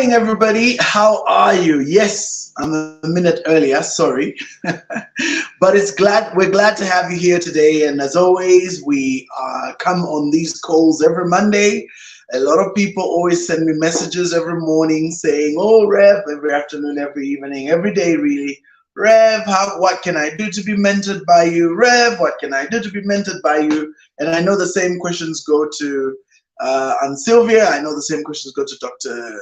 morning, everybody. How are you? Yes, I'm a minute earlier, sorry. But we're glad to have you here today. And as always, we come on these calls every Monday. A lot of people always send me messages every morning saying, oh, Rev, every afternoon, every evening, every day, really. Rev, what can I do to be mentored by you? Rev, what can I do to be mentored by you? And I know the same questions go to and Sylvia. I know the same questions go to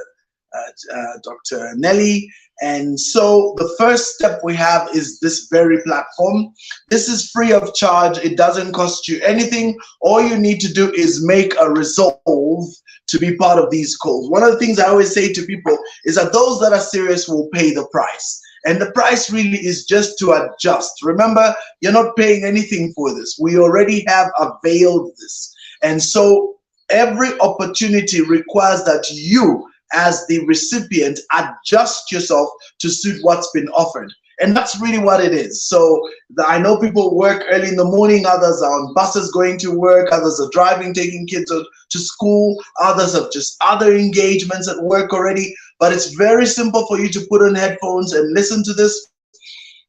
Dr. Nelly. And so the first step we have is this very platform. This is free of charge. It doesn't cost you anything. All you need to do is make a resolve to be part of these calls. One of the things I always say to people is that those that are serious will pay the price. And the price really is just to adjust. Remember, you're not paying anything for this. We already have availed this. And so every opportunity requires that you, as the recipient, adjust yourself to suit what's been offered. And that's really what it is. So I know people work early in the morning, others are on buses going to work, others are driving, taking kids to school, others have just other engagements at work already. But it's very simple for you to put on headphones and listen to this.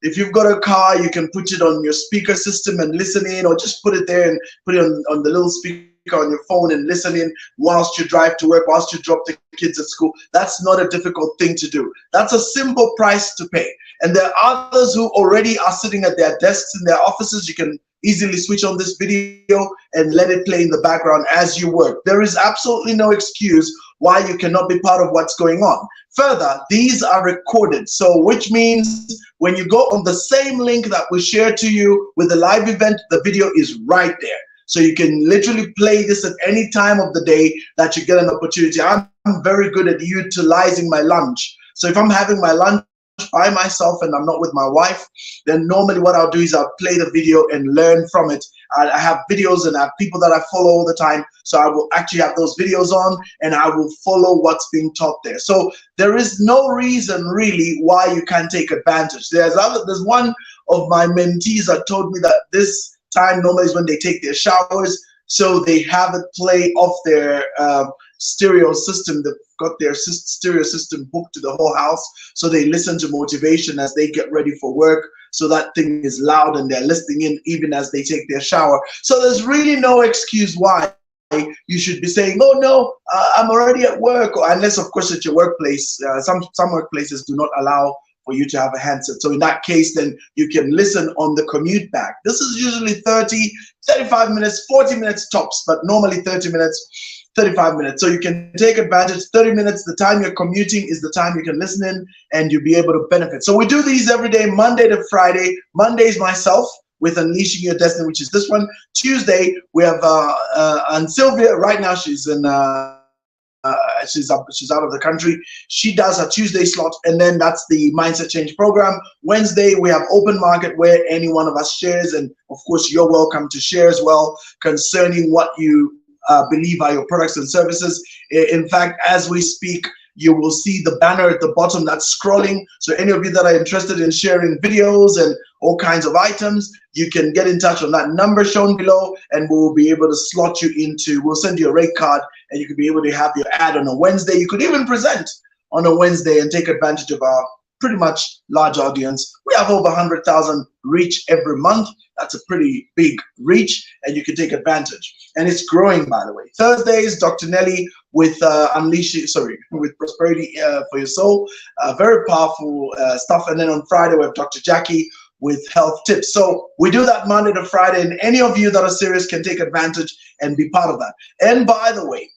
If you've got a car, you can put it on your speaker system and listen in, or just put it there and put it on the little speaker on your phone and listen in whilst you drive to work, whilst you drop the kids at school. That's not a difficult thing to do. That's a simple price to pay. And there are others who already are sitting at their desks in their offices. You can easily switch on this video and let it play in the background as you work. There is absolutely no excuse why you cannot be part of what's going on. Further, these are recorded, so which means when you go on the same link that we share to you with the live event, the video is right there. So you can literally play this at any time of the day that you get an opportunity. I'm very good at utilizing my lunch. So if I'm having my lunch by myself and I'm not with my wife, then normally what I'll do is I'll play the video and learn from it. I have videos and I have people that I follow all the time. So I will actually have those videos on and I will follow what's being taught there. So there is no reason really why you can't take advantage. There's one of my mentees that told me that this time normally is when they take their showers, so they have it play off their stereo system. They've got their stereo system hooked to the whole house, so they listen to motivation as they get ready for work, so that thing is loud and they're listening in even as they take their shower. So there's really no excuse why you should be saying, oh no, I'm already at work, or unless of course at your workplace. Some workplaces do not allow for you to have a handset. So in that case, then you can listen on the commute back. This is usually 30, 35 minutes, 40 minutes tops, but normally 30 minutes, 35 minutes. So you can take advantage. 30 minutes, the time you're commuting is the time you can listen in and you'll be able to benefit. So we do these every day, Monday to Friday. Monday's myself with Unleashing Your Destiny, which is this one. Tuesday, we have and Sylvia, right now she's in she's out of the country. She does her Tuesday slot, and then that's the Mindset Change program. Wednesday, we have open market where any one of us shares, and of course, you're welcome to share as well concerning what you believe are your products and services. In fact, as we speak, you will see the banner at the bottom that's scrolling. So any of you that are interested in sharing videos and all kinds of items, you can get in touch on that number shown below, and we'll be able to slot you into, we'll send you a rate card, and you could be able to have your ad on a Wednesday. You could even present on a Wednesday and take advantage of our pretty much large audience. We have over 100,000 reach every month. That's a pretty big reach, and you can take advantage. And it's growing, by the way. Thursdays, Dr. Nelly with with Prosperity for Your Soul. Very powerful stuff. And then on Friday, we have Dr. Jackie with health tips. So we do that Monday to Friday, and any of you that are serious can take advantage and be part of that. And by the way,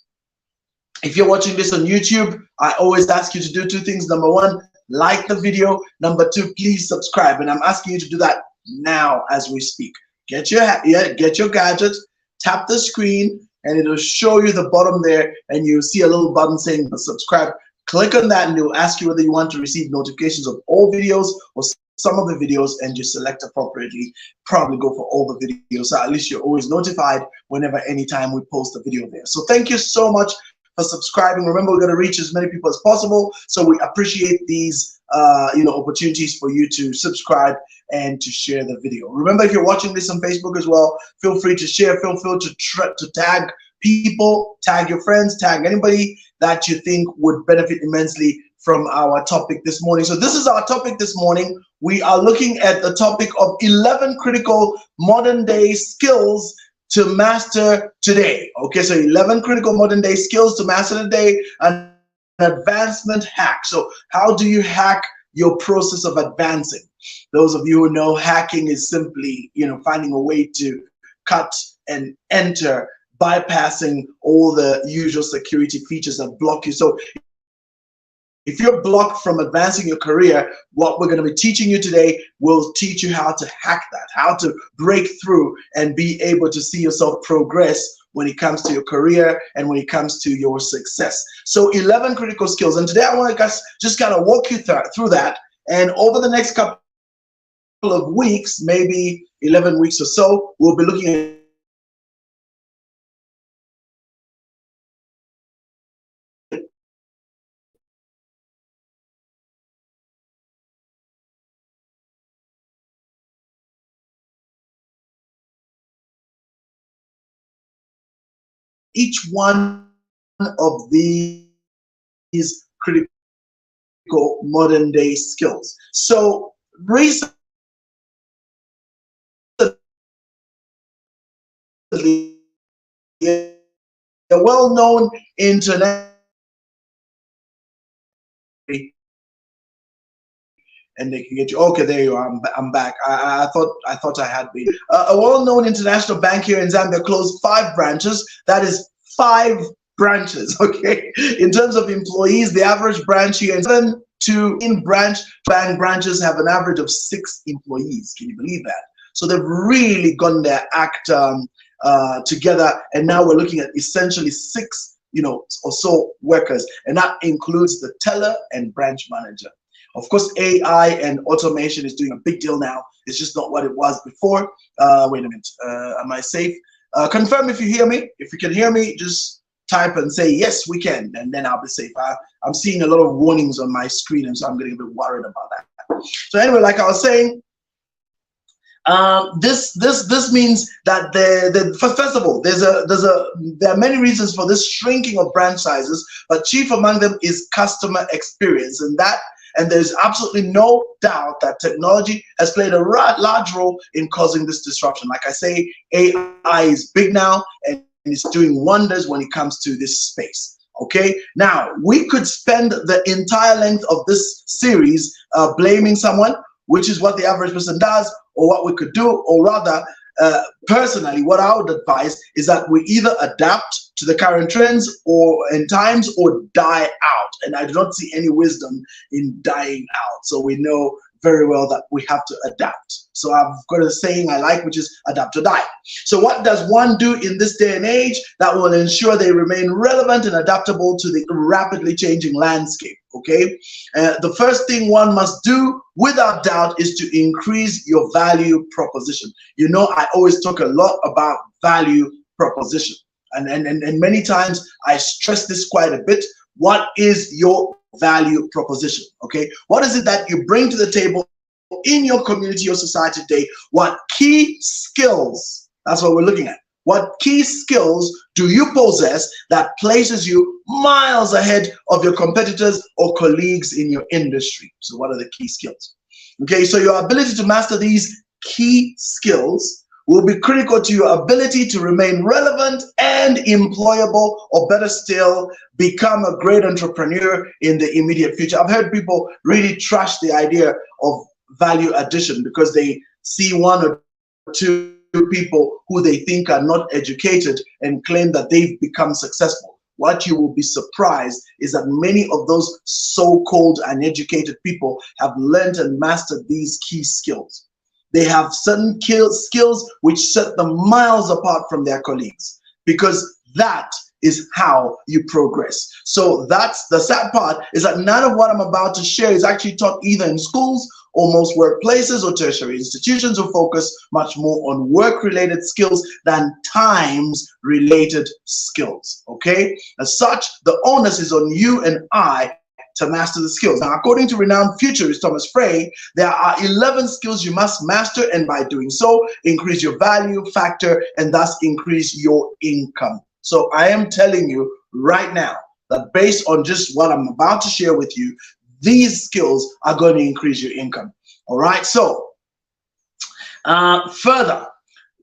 if you're watching this on YouTube, I always ask you to do two things. Number one, like the video. Number two, please subscribe. And I'm asking you to do that now as we speak. Get your gadget, tap the screen, and it'll show you the bottom there, and you'll see a little button saying subscribe. Click on that and it'll ask you whether you want to receive notifications of all videos or some of the videos, and you select appropriately. Probably go for all the videos, so at least you're always notified whenever, anytime we post a video there. So thank you so much for subscribing. Remember, we're going to reach as many people as possible, so we appreciate these opportunities for you to subscribe and to share the video. Remember, if you're watching this on Facebook as well, feel free to share, feel free to tag people, tag your friends, tag anybody that you think would benefit immensely from our topic this morning. So this is our topic this morning. We are looking at the topic of 11 critical modern day skills to master today. Okay, so 11 critical modern day skills to master today, an advancement hack. So how do you hack your process of advancing? Those of you who know, hacking is simply, finding a way to cut and enter, bypassing all the usual security features that block you. So if you're blocked from advancing your career, what we're going to be teaching you today will teach you how to hack that, how to break through and be able to see yourself progress when it comes to your career and when it comes to your success. So 11 critical skills. And today I want to just kind of walk you through that. And over the next couple of weeks, maybe 11 weeks or so, we'll be looking at each one of these critical modern day skills. So recently, a well-known internet, and they can get you. Okay, there you are. I'm back. I thought I had been. A well-known international bank here in Zambia closed 5 branches. That is 5 branches. Okay. In terms of employees, the average branch here in 7 to bank branches have an average of 6 employees. Can you believe that? So they've really gotten their act together, and now we're looking at essentially 6, or so workers, and that includes the teller and branch manager. Of course, AI and automation is doing a big deal now. It's just not what it was before. Wait a minute. Am I safe? Confirm if you hear me. If you can hear me, just type and say, yes, we can, and then I'll be safe. I'm seeing a lot of warnings on my screen, and so I'm getting a bit worried about that. So anyway, like I was saying, this means that first of all, there are many reasons for this shrinking of branch sizes, but chief among them is customer experience, and there's absolutely no doubt that technology has played a large role in causing this disruption. Like I say, AI is big now, and it's doing wonders when it comes to this space. Okay, now we could spend the entire length of this series blaming someone, which is what the average person does, or what we could do, or rather, personally, what I would advise is that we either adapt to the current trends and times, or die out. And I do not see any wisdom in dying out. So we know very well that we have to adapt. So I've got a saying I like, which is adapt or die. So what does one do in this day and age that will ensure they remain relevant and adaptable to the rapidly changing landscape? Okay, the first thing one must do without doubt is to increase your value proposition. I always talk a lot about value proposition, and many times I stress this quite a bit. What is your value proposition? Okay, what is it that you bring to the table in your community or society today? What key skills? That's what we're looking at. What key skills do you possess that places you miles ahead of your competitors or colleagues in your industry? So what are the key skills? Okay, so your ability to master these key skills will be critical to your ability to remain relevant and employable, or better still, become a great entrepreneur in the immediate future. I've heard people really trash the idea of value addition because they see 1 or 2 people who they think are not educated and claim that they've become successful. What you will be surprised is that many of those so-called uneducated people have learned and mastered these key skills. They have certain skills which set them miles apart from their colleagues, because that is how you progress. So that's the sad part, is that none of what I'm about to share is actually taught either in schools or most workplaces or tertiary institutions, who focus much more on work-related skills than times-related skills, okay? As such, the onus is on you and I to master the skills. Now, according to renowned futurist Thomas Frey, there are 11 skills you must master, and by doing so, increase your value factor and thus increase your income. So I am telling you right now that based on just what I'm about to share with you, these skills are going to increase your income. All right. So further,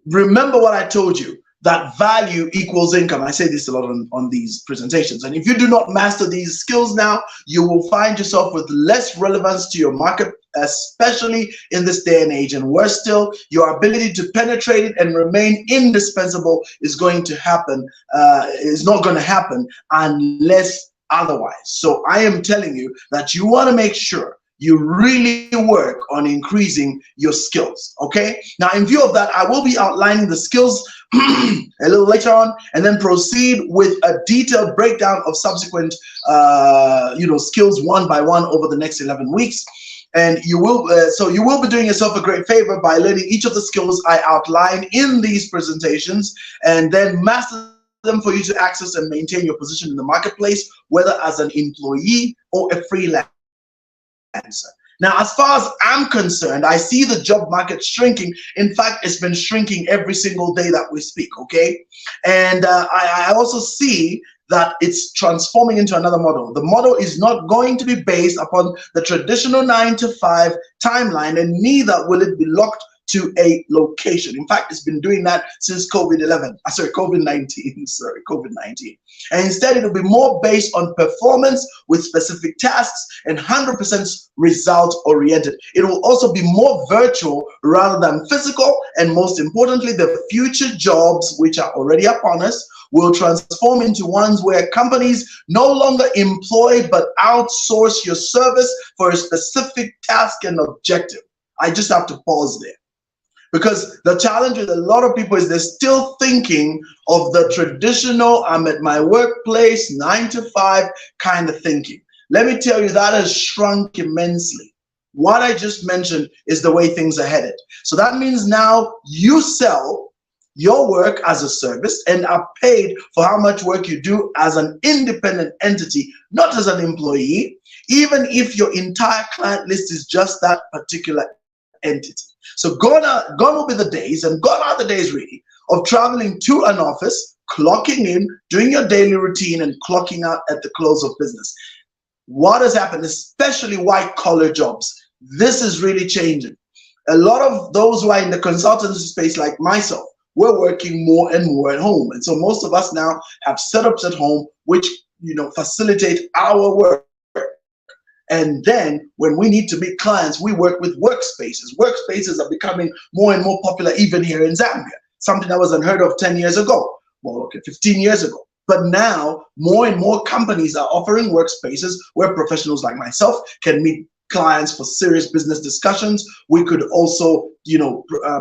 remember what I told you, that value equals income. I say this a lot on these presentations. And if you do not master these skills now, you will find yourself with less relevance to your market, especially in this day and age. And worse still, your ability to penetrate it and remain indispensable is going to happen, is not going to happen unless otherwise. So I am telling you that you want to make sure you really work on increasing your skills. Okay, now in view of that, I will be outlining the skills a little later on, and then proceed with a detailed breakdown of subsequent skills one by one over the next 11 weeks. And you will so you will be doing yourself a great favor by learning each of the skills I outline in these presentations, and then master them for you to access and maintain your position in the marketplace, whether as an employee or a freelancer. Now, as far as I'm concerned, I see the job market shrinking. In fact, it's been shrinking every single day that we speak, okay? And I also see that it's transforming into another model. The model is not going to be based upon the traditional 9-to-5 timeline, and neither will it be locked to a location. In fact, it's been doing that since COVID-19. And instead, it'll be more based on performance with specific tasks and 100% result oriented. It will also be more virtual rather than physical. And most importantly, the future jobs, which are already upon us, will transform into ones where companies no longer employ but outsource your service for a specific task and objective. I just have to pause there. Because the challenge with a lot of people is they're still thinking of the traditional, I'm at my workplace, 9-to-5 kind of thinking. Let me tell you, that has shrunk immensely. What I just mentioned is the way things are headed. So that means now you sell your work as a service and are paid for how much work you do as an independent entity, not as an employee, even if your entire client list is just that particular entity. So gone will be the days, and gone are the days really, of traveling to an office, clocking in, doing your daily routine, and clocking out at the close of business. What has happened, especially white-collar jobs, this is really changing. A lot of those who are in the consultancy space, like myself, we're working more and more at home. And so most of us now have setups at home which facilitate our work. And then when we need to meet clients, we work with workspaces. Workspaces are becoming more and more popular even here in Zambia, something that was unheard of 10 years ago. Well, okay, 15 years ago. But now more and more companies are offering workspaces where professionals like myself can meet clients for serious business discussions. We could also,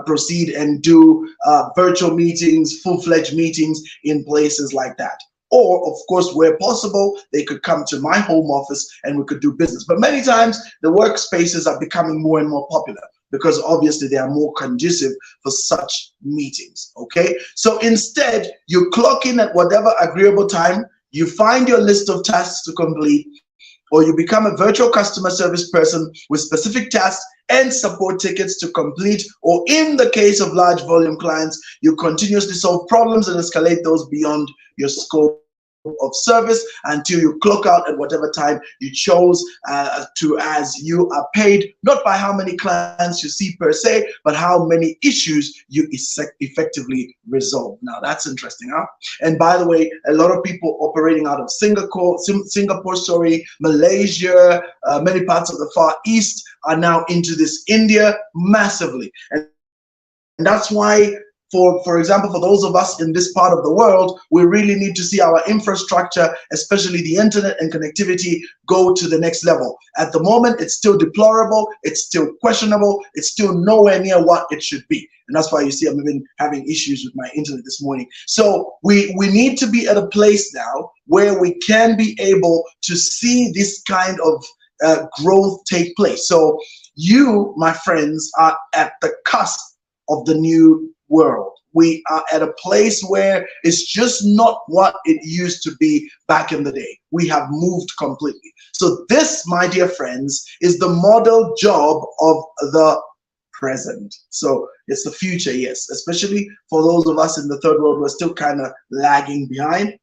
proceed and do virtual meetings, full-fledged meetings in places like that. Or, of course, where possible, they could come to my home office and we could do business. But many times, the workspaces are becoming more and more popular because obviously they are more conducive for such meetings, okay? So instead, you clock in at whatever agreeable time, you find your list of tasks to complete, or you become a virtual customer service person with specific tasks and support tickets to complete, or in the case of large volume clients, you continuously solve problems and escalate those beyond your scope of service until you clock out at whatever time you chose as you are paid not by how many clients you see per se, but how many issues you effectively resolve. Now that's interesting, huh? And by the way, a lot of people operating out of Singapore, Malaysia, many parts of the Far East are now into this, India massively. And that's why, for example, for those of us in this part of the world, we really need to see our infrastructure, especially the internet and connectivity, go to the next level. At the moment, it's still deplorable, it's still questionable, it's still nowhere near what it should be. And that's why you see I'm even having issues with my internet this morning. So we need to be at a place now where we can be able to see this kind of growth take place. So you, my friends, are at the cusp of the new world. We are at a place where it's just not what it used to be back in the day. We have moved completely. So this, my dear friends, is the model job of the present. So it's the future, yes, especially for those of us in the third world, we're still kind of lagging behind.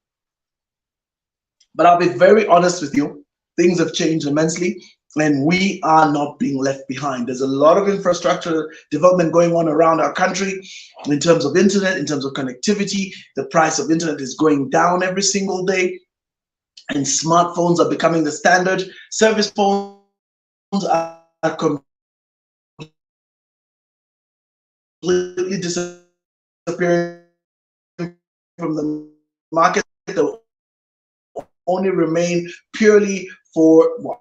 But I'll be very honest with you, things have changed immensely and we are not being left behind. There's a lot of infrastructure development going on around our country in terms of internet, in terms of connectivity. The price of internet is going down every single day and smartphones are becoming the standard. Service phones are completely disappearing from the market. They'll only remain purely for what?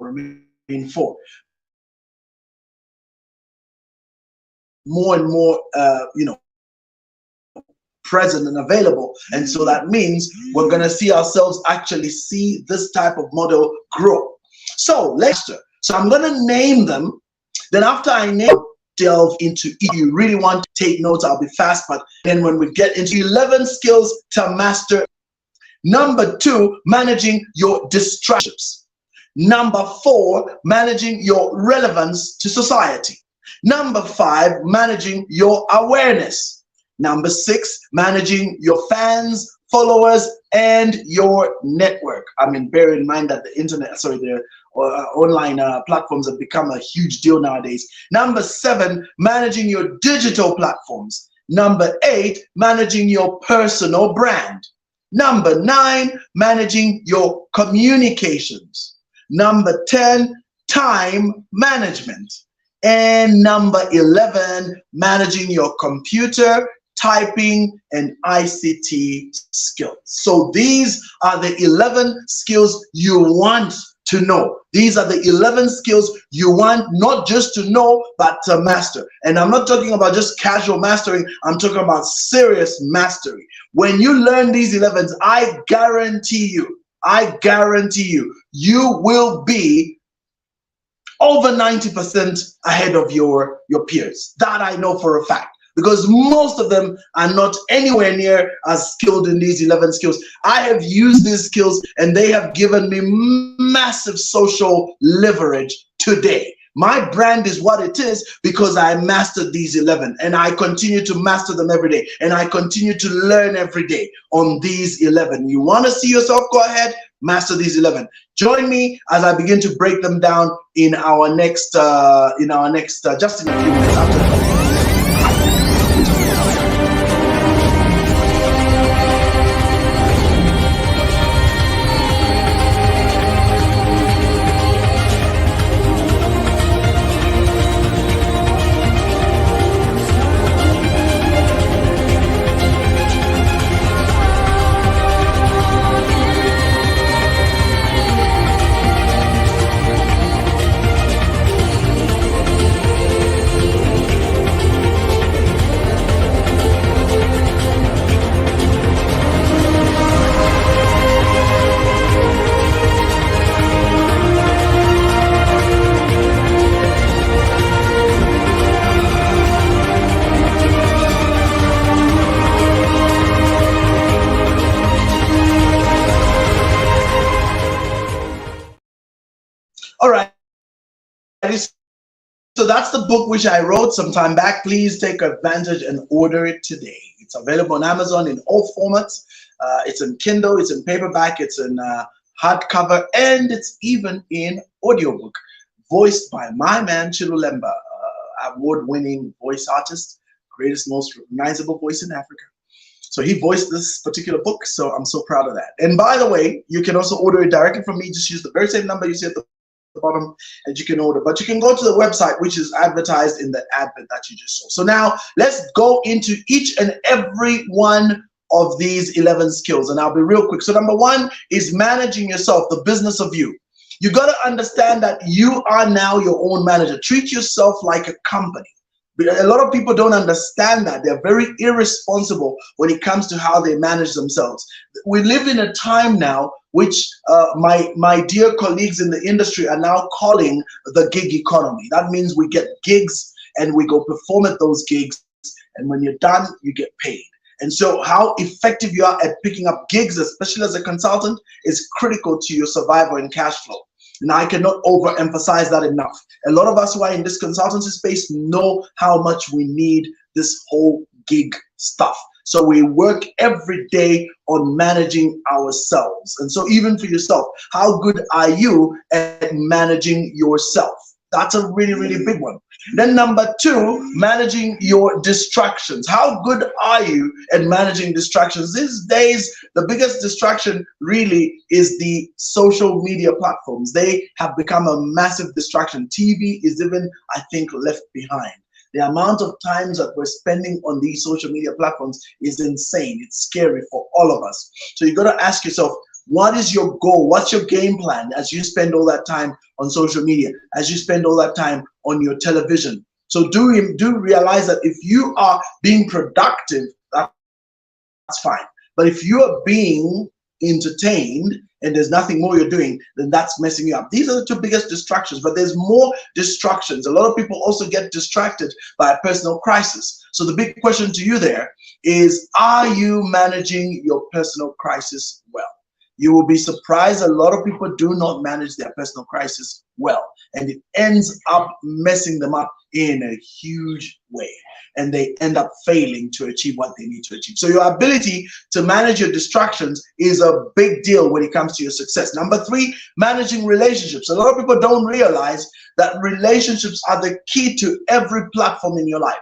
Remain for more and more, present and available. And so that means we're going to see ourselves actually see this type of model grow. So I'm going to name them. Then after I name, delve into, if you really want to take notes, I'll be fast, but then when we get into 11 skills to master. Number 2, managing your distractions. Number 4, managing your relevance to society. Number 5, managing your awareness. Number 6, managing your fans, followers, and your network. I mean, bear in mind that the internet, the online platforms have become a huge deal nowadays. Number 7, managing your digital platforms. Number 8, managing your personal brand. Number 9, managing your communications. Number 10, time management. And number 11, managing your computer, typing, and ICT skills. So these are the 11 skills you want to know. These are the 11 skills you want not just to know, but to master. And I'm not talking about just casual mastering. I'm talking about serious mastery. When you learn these 11s, I guarantee you, you will be over 90% ahead of your peers. That I know for a fact, because most of them are not anywhere near as skilled in these 11 skills. I have used these skills and they have given me massive social leverage today. My brand is what it is because I mastered these 11 and I continue to master them every day, and I continue to learn every day on these 11. You want to see yourself? Go ahead, master these 11. Join me as I begin to break them down in our next just in a few minutes after that. All right, so that's the book which I wrote some time back. Please take advantage and order it today. It's available on Amazon in all formats. It's in Kindle, it's in paperback, it's in hardcover, and it's even in audiobook, voiced by my man Chilulemba, award-winning voice artist, greatest, most recognizable voice in Africa. So he voiced this particular book, so I'm so proud of that. And by the way, you can also order it directly from me. Just use the very same number you see at the bottom and you can order, but you can go to the website which is advertised in the advert that you just saw. So now let's go into each and every one of these 11 skills, and I'll be real quick. So number 1 is managing yourself, the business of you. You got to understand that you are now your own manager. Treat yourself like a company. A lot of people don't understand that. They're very irresponsible when it comes to how they manage themselves. We live in a time now which my dear colleagues in the industry are now calling the gig economy. That means we get gigs and we go perform at those gigs, and when you're done, you get paid. And so how effective you are at picking up gigs, especially as a consultant, is critical to your survival and cash flow. And I cannot overemphasize that enough. A lot of us who are in this consultancy space know how much we need this whole gig stuff. So we work every day on managing ourselves. And so even for yourself, how good are you at managing yourself? That's a really, really big one. Then number two, managing your distractions. How good are you at managing distractions? These days, the biggest distraction really is the social media platforms. They have become a massive distraction. TV is even, I think, left behind. The amount of times that we're spending on these social media platforms is insane. It's scary for all of us. So you got to ask yourself, what is your goal? What's your game plan as you spend all that time on social media, as you spend all that time on your television? So do realize that if you are being productive, that's fine. But if you are being entertained and there's nothing more you're doing, then that's messing you up. These are the two biggest distractions, but there's more distractions. A lot of people also get distracted by a personal crisis. So the big question to you there is, are you managing your personal crisis well? You will be surprised a lot of people do not manage their personal crisis well, and it ends up messing them up in a huge way, and they end up failing to achieve what they need to achieve. So your ability to manage your distractions is a big deal when it comes to your success. Number three, managing relationships. A lot of people don't realize that relationships are the key to every platform in your life.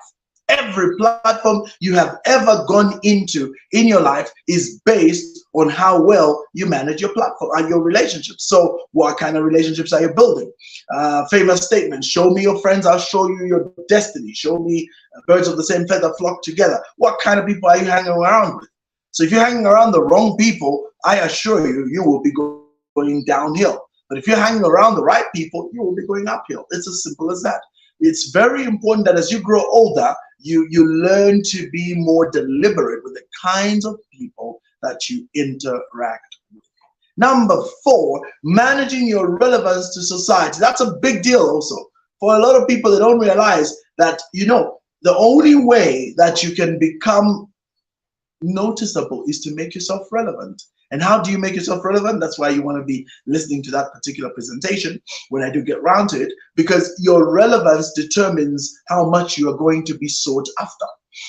Every platform you have ever gone into in your life is based on how well you manage your platform and your relationships. So what kind of relationships are you building? Famous statement, show me your friends, I'll show you your destiny. Show me birds of the same feather flock together. What kind of people are you hanging around with? So if you're hanging around the wrong people, I assure you, you will be going downhill. But if you're hanging around the right people, you will be going uphill. It's as simple as that. It's very important that as you grow older, you learn to be more deliberate with the kinds of people that you interact with. Number four, managing your relevance to society. That's a big deal also. For a lot of people, they don't realize that, the only way that you can become noticeable is to make yourself relevant. And how do you make yourself relevant? That's why you want to be listening to that particular presentation when I do get around to it, because your relevance determines how much you are going to be sought after.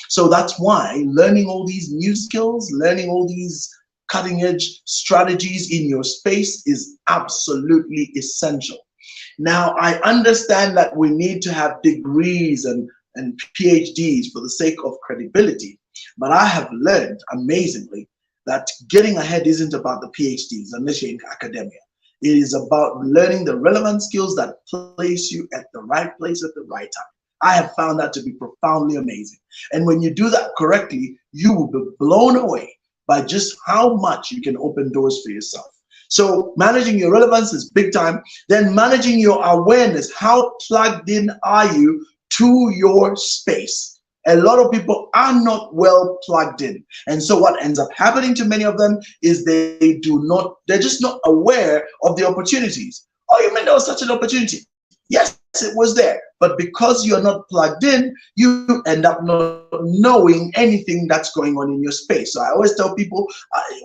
So that's why learning all these new skills, learning all these cutting edge strategies in your space is absolutely essential. Now, I understand that we need to have degrees and PhDs for the sake of credibility, but I have learned amazingly that getting ahead isn't about the PhDs unless you're in academia. It is about learning the relevant skills that place you at the right place at the right time. I have found that to be profoundly amazing. And when you do that correctly, you will be blown away by just how much you can open doors for yourself. So managing your relevance is big time. Then managing your awareness. How plugged in are you to your space? A lot of people are not well plugged in. And so what ends up happening to many of them is they're just not aware of the opportunities. Oh, you mean there was such an opportunity? Yes, it was there. But because you're not plugged in, you end up not knowing anything that's going on in your space. So I always tell people,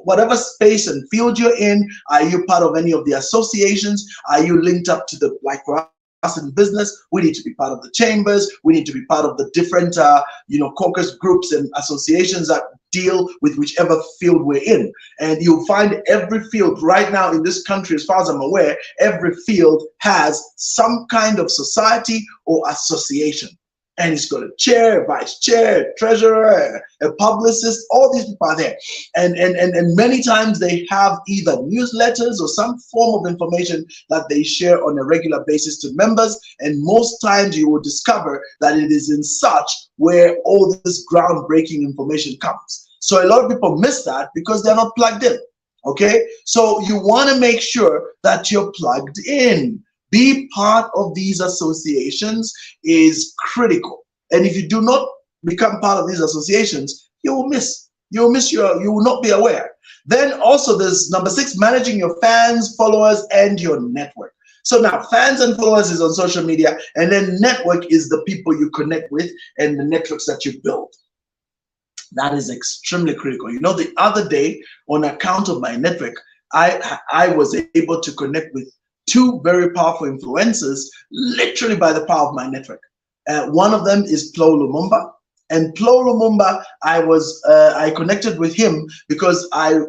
whatever space and field you're in, are you part of any of the associations? Are you linked up to the, like for us in business, we need to be part of the chambers. We need to be part of the different, caucus groups and associations that deal with whichever field we're in. And you'll find every field right now in this country, as far as I'm aware, every field has some kind of society or association. And it's got a chair, a vice chair, a treasurer, a publicist, all these people are there. And many times they have either newsletters or some form of information that they share on a regular basis to members. And most times you will discover that it is in such where all this groundbreaking information comes. So a lot of people miss that because they're not plugged in. Okay, so you want to make sure that you're plugged in. Be part of these associations is critical. And if you do not become part of these associations, you will miss. You will not be aware. Then also there's number 6, managing your fans, followers, and your network. So now fans and followers is on social media, and then network is the people you connect with and the networks that you build. That is extremely critical. You know, the other day, on account of my network, I was able to connect with 2 very powerful influencers, literally by the power of my network. One of them is Flo Lumumba. And Flo Lumumba, I connected with him because I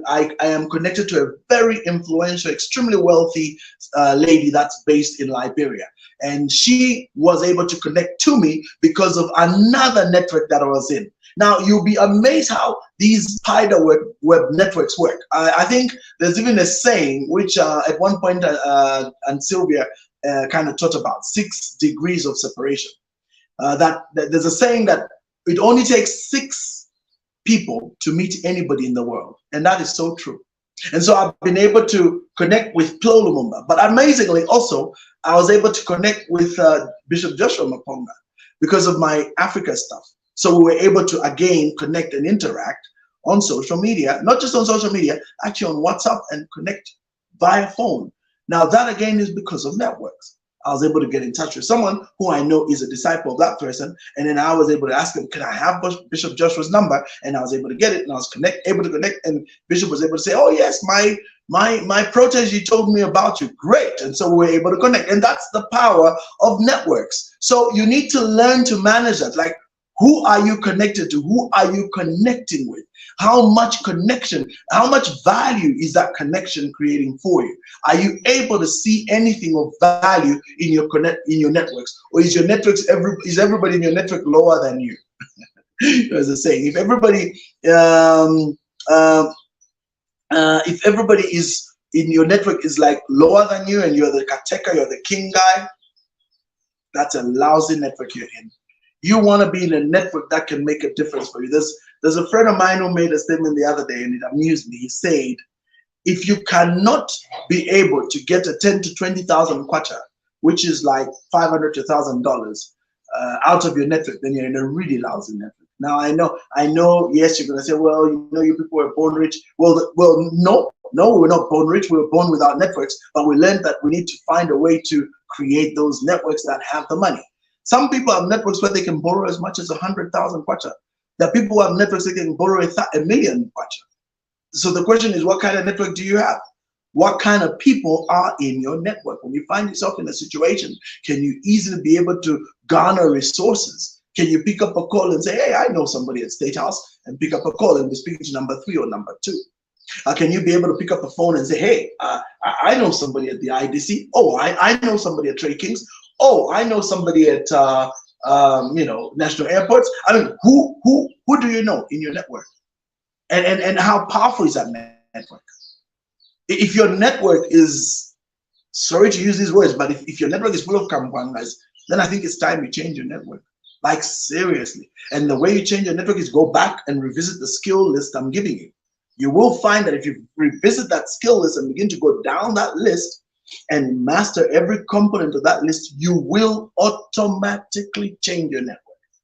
am connected to a very influential, extremely wealthy lady that's based in Liberia. And she was able to connect to me because of another network that I was in. Now, you'll be amazed how these spider web networks work. I think there's even a saying, which at one point and Sylvia kind of taught about, 6 degrees of separation. That there's a saying that it only takes 6 people to meet anybody in the world. And that is so true. And so I've been able to connect with Flo Lumumba. But amazingly also, I was able to connect with Bishop Joshua Maponga because of my Africa stuff. So we were able to, again, connect and interact on social media, not just on social media, actually on WhatsApp, and connect via phone. Now that again is because of networks. I was able to get in touch with someone who I know is a disciple of that person, and then I was able to ask him, can I have Bishop Joshua's number? And I was able to get it, and I was able to connect, and Bishop was able to say, oh yes, my protege told me about you. Great. And so we were able to connect, and that's the power of networks. So you need to learn to manage that. Like, who are you connected to? Who are you connecting with? How much connection, how much value is that connection creating for you? Are you able to see anything of value in your networks? Or is your networks is everybody in your network lower than you? As I say, if everybody is in your network is like lower than you, and you're the caretaker, you're the king guy, that's a lousy network you're in. You want to be in a network that can make a difference for you. There's a friend of mine who made a statement the other day, and it amused me. He said, if you cannot be able to get a 10 to 20,000 kwacha, which is like $500 to $1,000 out of your network, then you're in a really lousy network. Now I know. Yes, you're gonna say, well, you know, you people were born rich. Well, no, we were not born rich. We were born without networks, but we learned that we need to find a way to create those networks that have the money. Some people have networks where they can borrow as much as 100,000 kwacha. There are people who have networks that can borrow a million kwacha. So the question is, what kind of network do you have? What kind of people are in your network? When you find yourself in a situation, can you easily be able to garner resources? Can you pick up a call and say, hey, I know somebody at State House, and pick up a call and be speaking to number 3 or number 2? Can you be able to pick up the phone and say, hey, I know somebody at the IDC. Oh, I know somebody at Trade Kings. Oh, I know somebody at national airports. I mean, who do you know in your network? And how powerful is that network? If your network is, sorry to use these words, but if your network is full of kampangas, then I think it's time you change your network. Like, seriously. And the way you change your network is go back and revisit the skill list I'm giving you. You will find that if you revisit that skill list and begin to go down that list and master every component of that list, you will automatically change your network.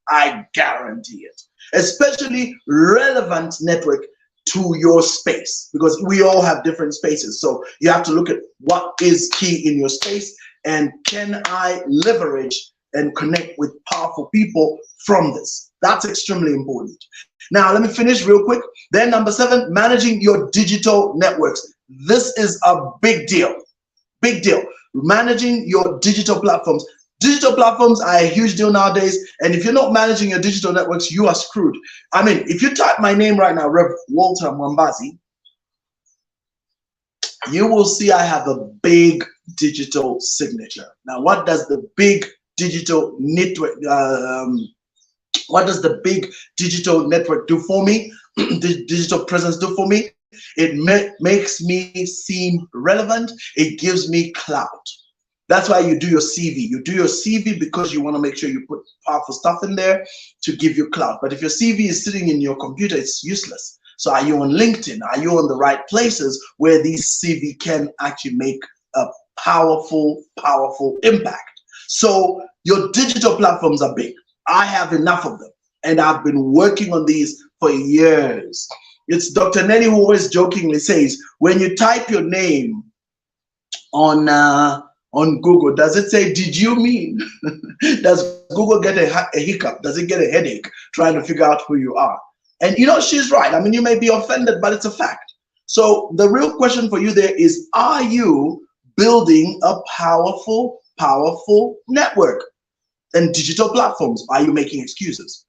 I guarantee it. Especially relevant network to your space, because we all have different spaces. So you have to look at what is key in your space, and can I leverage and connect with powerful people from this? That's extremely important. Now, let me finish real quick. Then number 7, managing your digital networks. This is a big deal. Big deal. Managing your digital platforms. Digital platforms are a huge deal nowadays. And if you're not managing your digital networks, you are screwed. I mean, if you type my name right now, Rev Walter Mwambazi, you will see I have a big digital signature. Now, what does the big digital network, what does the big digital network do for me? The digital presence do for me? It makes me seem relevant. It gives me clout. That's why you do your CV. You do your CV because you want to make sure you put powerful stuff in there to give you clout. But if your CV is sitting in your computer, it's useless. So are you on LinkedIn? Are you on the right places where these CV can actually make a powerful, powerful impact? So your digital platforms are big. I have enough of them, and I've been working on these for years. It's Dr. Nelly who always jokingly says, when you type your name on Google, does it say, did you mean? Does Google get a hiccup? Does it get a headache trying to figure out who you are? And you know, she's right. I mean, you may be offended, but it's a fact. So the real question for you there is, are you building a powerful network and digital platforms? Are you making excuses?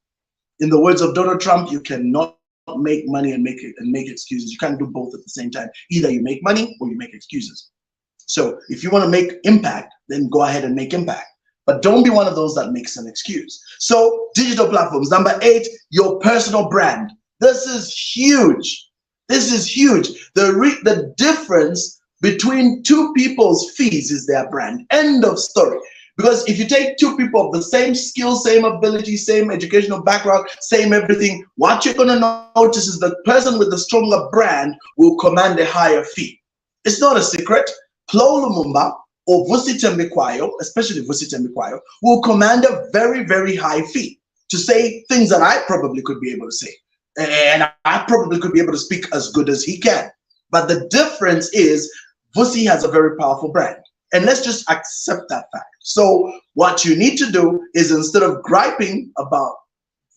In the words of Donald Trump, you cannot make money and make excuses. You can't do both at the same time. Either you make money or you make excuses. So if you want to make impact, then go ahead and make impact. But don't be one of those that makes an excuse. So digital platforms. Number 8, your personal brand. This is huge. This is huge. The difference between two people's fees is their brand. End of story. Because if you take two people of the same skill, same ability, same educational background, same everything, what you're going to notice is the person with the stronger brand will command a higher fee. It's not a secret. Flo Lumumba or Vusi Tembekwayo, especially Vusi Tembekwayo, will command a very, very high fee to say things that I probably could be able to say. And I probably could be able to speak as good as he can. But the difference is Vusi has a very powerful brand. And let's just accept that fact. So what you need to do is, instead of griping about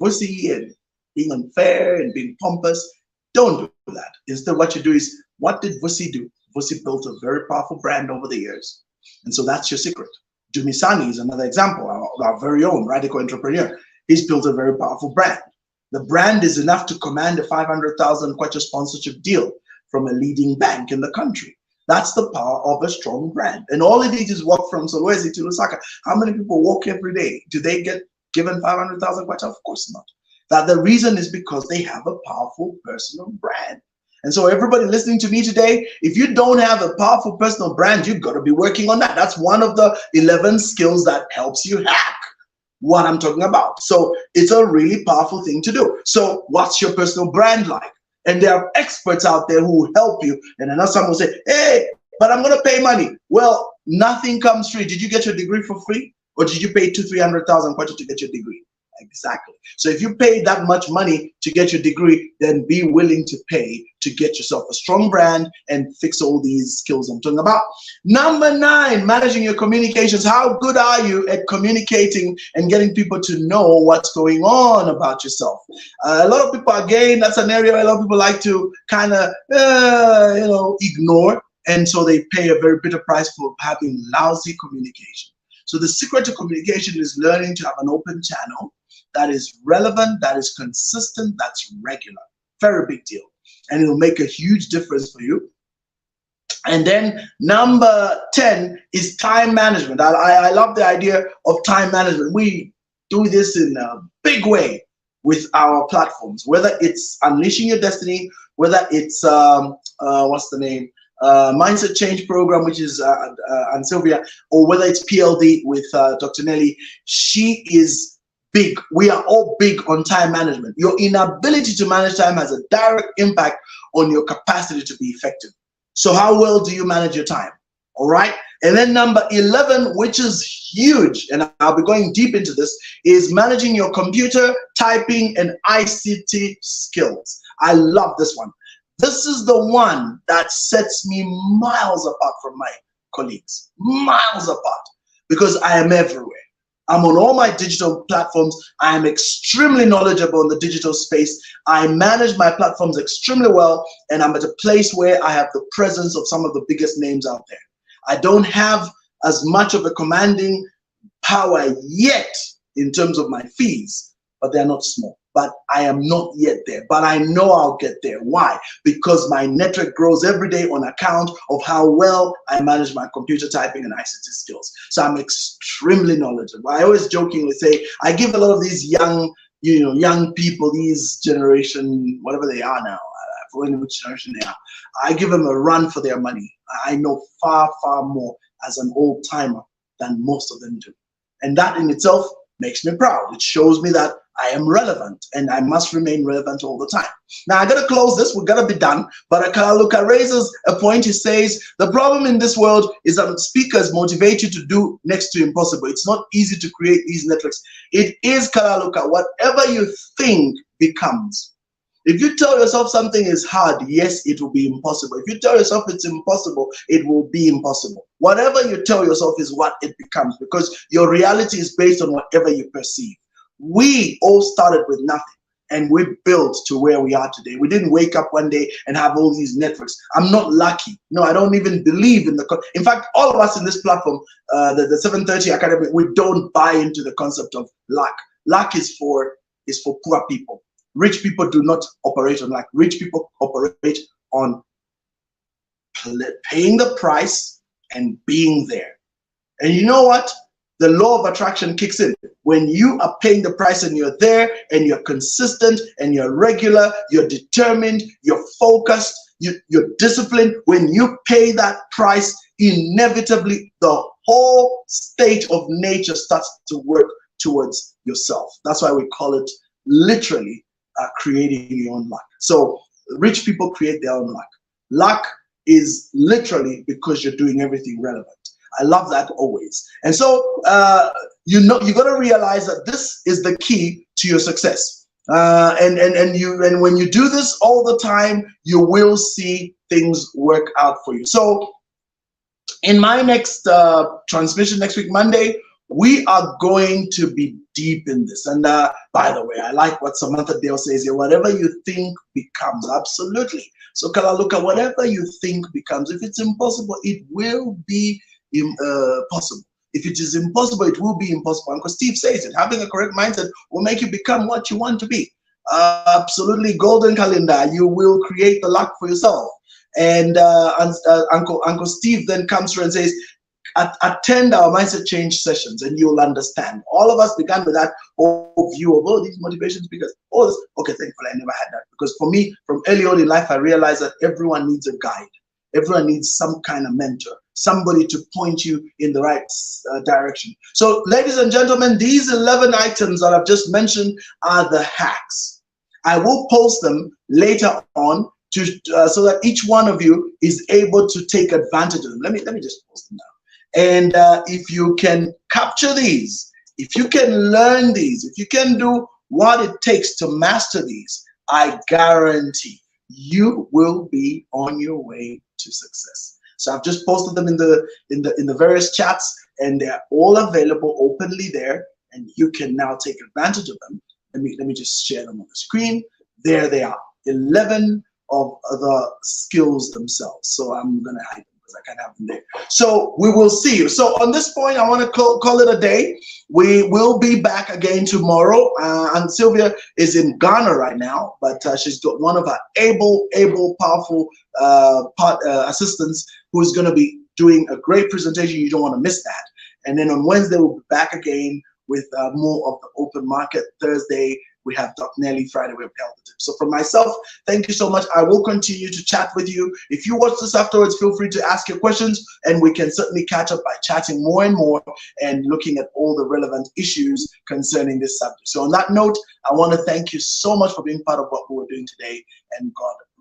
Vusi and being unfair and being pompous, don't do that. Instead, what you do is, what did Vusi do? Vusi built a very powerful brand over the years. And so that's your secret. Dumisani is another example, our very own radical entrepreneur. He's built a very powerful brand. The brand is enough to command a 500,000 kwacha sponsorship deal from a leading bank in the country. That's the power of a strong brand. And all it needs is walk from Solwezi to Lusaka. How many people walk every day? Do they get given 500,000 kwacha? Of course not. That the reason is because they have a powerful personal brand. And so everybody listening to me today, if you don't have a powerful personal brand, you've got to be working on that. That's one of the 11 skills that helps you hack what I'm talking about. So it's a really powerful thing to do. So what's your personal brand like? And there are experts out there who will help you. And another someone will say, hey, but I'm going to pay money. Well, nothing comes free. Did you get your degree for free? Or did you pay 200,000-300,000 kwacha to get your degree? Exactly. So if you pay that much money to get your degree, then be willing to pay to get yourself a strong brand and fix all these skills I'm talking about. Number 9, managing your communications. How good are you at communicating and getting people to know what's going on about yourself? A lot of people, again, that's an area a lot of people like to kind of, ignore. And so they pay a very bitter price for having lousy communication. So the secret to communication is learning to have an open channel that is relevant, that is consistent, that's regular. Very big deal. And it will make a huge difference for you. And then number 10 is time management. I love the idea of time management. We do this in a big way with our platforms, whether it's Unleashing Your Destiny, whether it's, what's the name? Mindset Change Program, which is and Sylvia, or whether it's PLD with Dr. Nelly. She is big. We are all big on time management. Your inability to manage time has a direct impact on your capacity to be effective. So how well do you manage your time? All right. And then number 11, which is huge, and I'll be going deep into this, is managing your computer, typing, and ICT skills. I love this one. This is the one that sets me miles apart from my colleagues, miles apart, because I am everywhere. I'm on all my digital platforms. I am extremely knowledgeable in the digital space. I manage my platforms extremely well, and I'm at a place where I have the presence of some of the biggest names out there. I don't have as much of a commanding power yet in terms of my fees, but they're not small. But I am not yet there, but I know I'll get there. Why? Because my network grows every day on account of how well I manage my computer typing and ICT skills. So I'm extremely knowledgeable. I always jokingly say, I give a lot of these young people, these generation, whatever they are now, I forget which generation they are, I give them a run for their money. I know far, far more as an old timer than most of them do. And that in itself makes me proud. It shows me that I am relevant and I must remain relevant all the time. Now I gotta close this, we're gonna be done, but Kalaluka raises a point. He says, the problem in this world is that speakers motivate you to do next to impossible. It's not easy to create these networks. It is, Kalaluka, whatever you think becomes. If you tell yourself something is hard, yes, it will be impossible. If you tell yourself it's impossible, it will be impossible. Whatever you tell yourself is what it becomes, because your reality is based on whatever you perceive. We all started with nothing and we built to where we are today. We didn't wake up one day and have all these networks. I'm not lucky. No, I don't even believe in in fact, all of us in this platform, the 730 Academy, we don't buy into the concept of luck. Luck is for poor people. Rich people do not operate on luck. Rich people operate on paying the price and being there. And you know what? The law of attraction kicks in. When you are paying the price and you're there and you're consistent and you're regular, you're determined, you're focused, you're disciplined, when you pay that price, inevitably the whole state of nature starts to work towards yourself. That's why we call it literally creating your own luck. So rich people create their own luck. Luck is literally because you're doing everything relevant. I love that always. And so, you got to realize that this is the key to your success. And when you do this all the time, you will see things work out for you. So in my next transmission next week, Monday, we are going to be deep in this. And by the way, I like what Samantha Dale says here, whatever you think becomes. Absolutely. So Kalaluka, whatever you think becomes. If it's impossible, it will be possible. If it is impossible, it will be impossible. Uncle Steve says it. Having a correct mindset will make you become what you want to be. Absolutely, golden calendar. You will create the luck for yourself. And Uncle Steve then comes through and says, attend our mindset change sessions and you'll understand. All of us began with that whole view of, these motivation speakers. Okay, thankfully I never had that, because for me, from early on in life, I realized that everyone needs a guide. Everyone needs some kind of mentor, somebody to point you in the right direction. So, ladies and gentlemen, these 11 items that I've just mentioned are the hacks. I will post them later on so that each one of you is able to take advantage of them. Let me just post them now. And if you can capture these, if you can learn these, if you can do what it takes to master these, I guarantee you will be on your way to success. So I've just posted them in the various chats, and they're all available openly there, and you can now take advantage of them. Let me just share them on the screen. There they are, 11 of the skills themselves. So I'm gonna hide them because I can't have them there. So we will see you. So on this point, I want to call it a day. We will be back again tomorrow. And Sylvia is in Ghana right now, but she's got one of her able, powerful assistants who's going to be doing a great presentation. You don't want to miss that. And then on Wednesday, we'll be back again with more of the open market. Thursday, we have Dr. Nelly. Friday, we have health tips. So for myself, thank you so much. I will continue to chat with you. If you watch this afterwards, feel free to ask your questions, and we can certainly catch up by chatting more and more and looking at all the relevant issues concerning this subject. So on that note, I want to thank you so much for being part of what we were doing today, and God